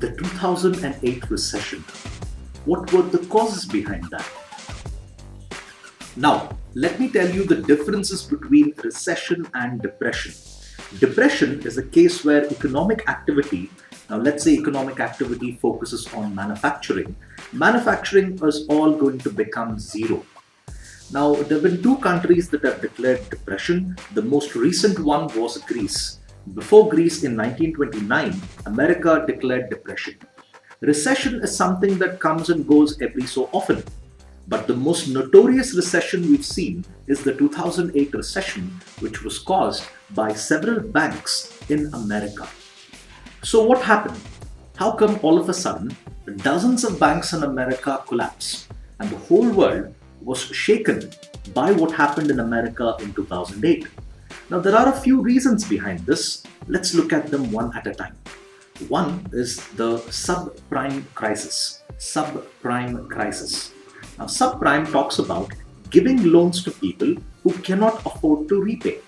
The 2008 recession. What were the causes behind that? Now, let me tell you the differences between recession and depression. Depression is a case where economic activity, now let's say economic activity focuses on manufacturing. Manufacturing is all going to become zero. Now, there have been two countries that have declared depression. The most recent one was Greece. Before Greece in 1929, America declared depression. Recession is something that comes and goes every so often. But the most notorious recession we've seen is the 2008 recession, which was caused by several banks in America. So what happened? How come all of a sudden dozens of banks in America collapsed and the whole world was shaken by what happened in America in 2008? Now there are a few reasons behind this. Let's look at them one at a time. One is the subprime crisis. Subprime crisis. Now, subprime talks about giving loans to people who cannot afford to repay.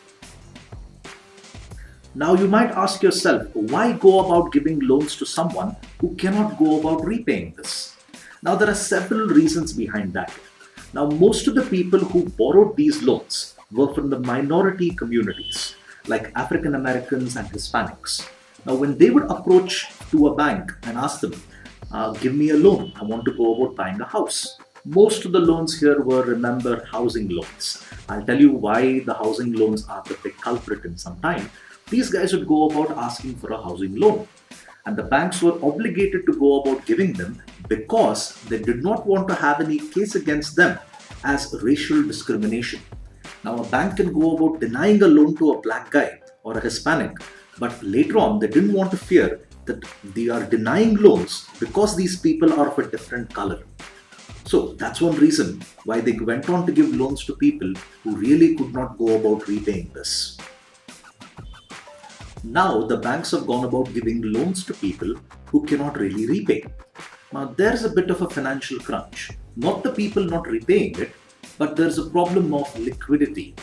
Now, you might ask yourself, why go about giving loans to someone who cannot go about repaying this? Now, there are several reasons behind that. Now, most of the people who borrowed these loans were from the minority communities, like African Americans and Hispanics. Now, when they would approach to a bank and ask them, give me a loan, I want to go about buying a house. Most of the loans here were, remember, housing loans. I'll tell you why the housing loans are the big culprit in some time. These guys would go about asking for a housing loan. And the banks were obligated to go about giving them because they did not want to have any case against them as racial discrimination. Now, a bank can go about denying a loan to a black guy or a Hispanic, but later on they didn't want to fear that they are denying loans because these people are of a different color. So that's one reason why they went on to give loans to people who really could not go about repaying this. Now the banks have gone about giving loans to people who cannot really repay. Now there's a bit of a financial crunch. Not the people not repaying it, but there's a problem of liquidity.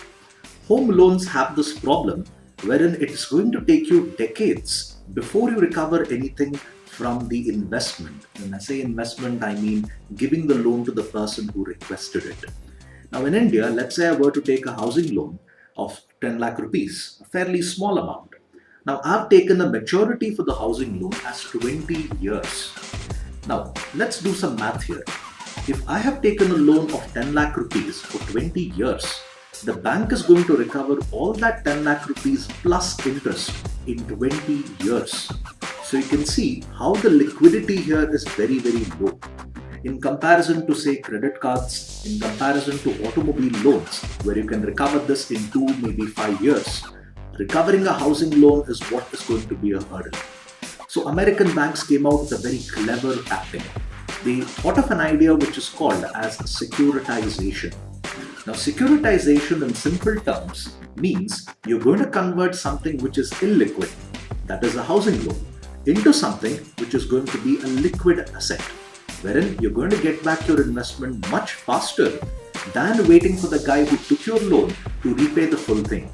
Home loans have this problem wherein it is going to take you decades before you recover anything from the investment. When I say investment, I mean giving the loan to the person who requested it. Now in India, let's say I were to take a housing loan of 10 lakh rupees, a fairly small amount. Now I've taken the maturity for the housing loan as 20 years. Now let's do some math here. If I have taken a loan of 10 lakh rupees for 20 years, the bank is going to recover all that 10 lakh rupees plus interest in 20 years. So you can see how the liquidity here is very, very low. In comparison to, say, credit cards, in comparison to automobile loans, where you can recover this in 2, maybe 5 years, recovering a housing loan is what is going to be a hurdle. So American banks came out with a very clever tactic. They thought of an idea which is called as securitization. Now, securitization in simple terms means you're going to convert something which is illiquid, that is a housing loan, into something which is going to be a liquid asset, wherein you're going to get back your investment much faster than waiting for the guy who took your loan to repay the full thing.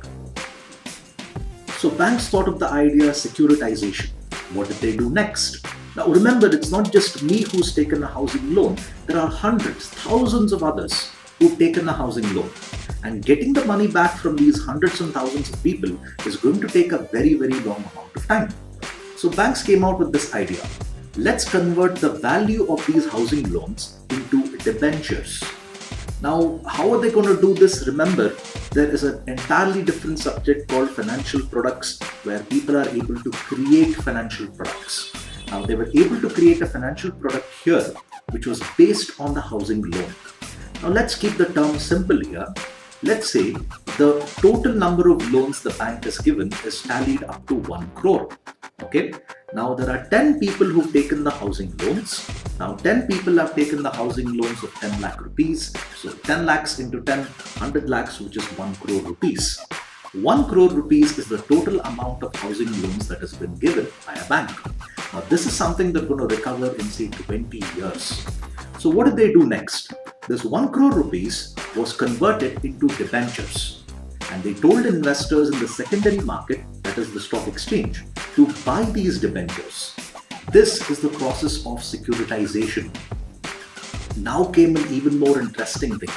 So banks thought of the idea securitization. What did they do next? Now remember, it's not just me who's taken a housing loan. There are hundreds, thousands of others who've taken a housing loan. And getting the money back from these hundreds and thousands of people is going to take a very, very long amount of time. So banks came out with this idea. Let's convert the value of these housing loans into debentures. Now, how are they going to do this? Remember, there is an entirely different subject called financial products where people are able to create financial products. Now, they were able to create a financial product here which was based on the housing loan. Now, let's keep the term simple here. Let's say the total number of loans the bank has given is tallied up to 1 crore. Okay. Now there are 10 people who've taken the housing loans. Now 10 people have taken the housing loans of 10 lakh rupees. So 10 lakhs into 10, 100 lakhs, which is 1 crore rupees. 1 crore rupees is the total amount of housing loans that has been given by a bank. Now this is something they're going to recover in, say, 20 years. So what did they do next? This 1 crore rupees was converted into debentures. And they told investors in the secondary market, that is the stock exchange, to buy these debentures. This is the process of securitization. Now came an even more interesting thing.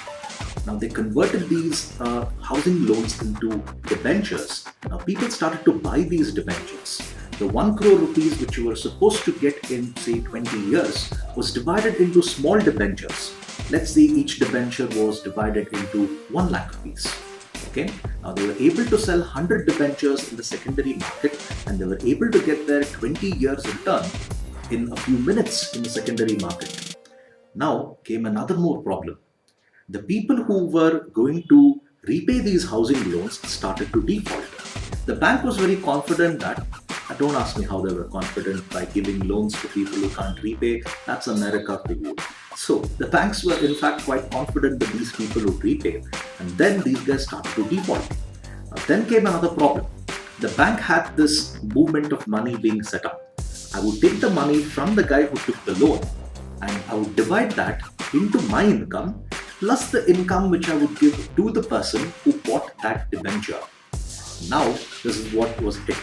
Now they converted these housing loans into debentures. Now people started to buy these debentures. The 1 crore rupees which you were supposed to get in say 20 years was divided into small debentures. Let's say each debenture was divided into 1 lakh rupees. Okay. Now they were able to sell 100 debentures in the secondary market, and they were able to get their 20 years return in a few minutes in the secondary market. Now came another more problem. The people who were going to repay these housing loans started to default. The bank was very confident that, don't ask me how they were confident by giving loans to people who can't repay. That's America for you. So the banks were in fact quite confident that these people would repay, and then these guys started to default. Then came another problem. The bank had this movement of money being set up. I would take the money from the guy who took the loan, and I would divide that into my income plus the income which I would give to the person who bought that debenture. Now this is what was hit.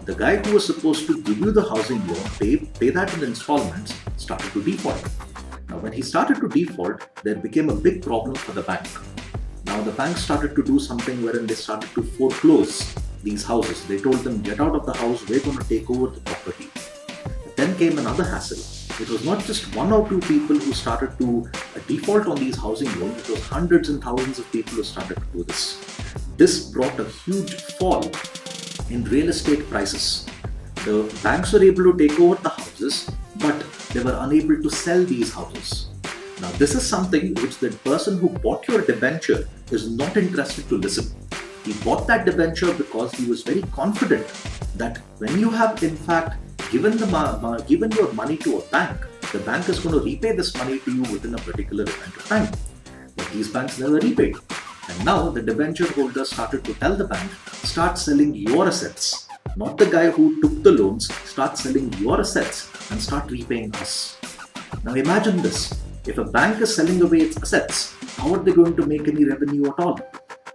The guy who was supposed to give you the housing loan, pay that in installments, started to default. Now when he started to default, there became a big problem for the bank. Now the bank started to do something wherein they started to foreclose these houses. They told them, get out of the house, we're going to take over the property. But then came another hassle. It was not just 1 or 2 people who started to default on these housing loans, it was hundreds and thousands of people who started to do this. This brought a huge fall in real estate prices. The banks were able to take over the houses, but they were unable to sell these houses. Now this is something which the person who bought your debenture is not interested to listen. He bought that debenture because he was very confident that when you have in fact given your money to a bank, the bank is going to repay this money to you within a particular event of time. But these banks never repaid. And now the debenture holder started to tell the bank, start selling your assets. Not the guy who took the loans, start selling your assets and start repaying us. Now imagine this. If a bank is selling away its assets, how are they going to make any revenue at all?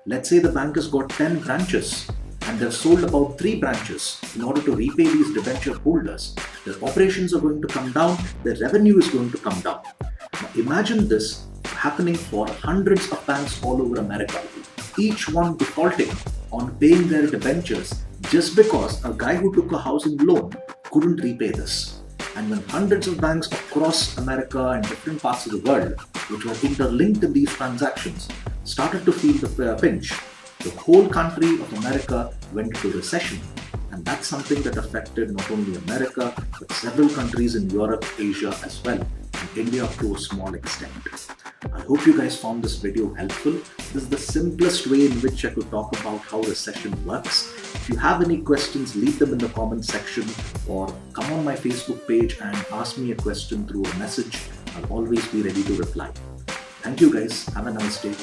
Let's say the bank has got 10 branches and they've sold about 3 branches in order to repay these debenture holders. Their operations are going to come down, their revenue is going to come down. Now imagine this happening for hundreds of banks all over America, each one defaulting on paying their debentures just because a guy who took a housing loan couldn't repay this. And when hundreds of banks across America and different parts of the world, which were interlinked in these transactions, started to feel the pinch, the whole country of America went into recession. And that's something that affected not only America, but several countries in Europe, Asia as well, and India to a small extent. I hope you guys found this video helpful. This is the simplest way in which I could talk about how recession works. If you have any questions, leave them in the comment section or come on my Facebook page and ask me a question through a message. I'll always be ready to reply. Thank you guys. Have a nice day.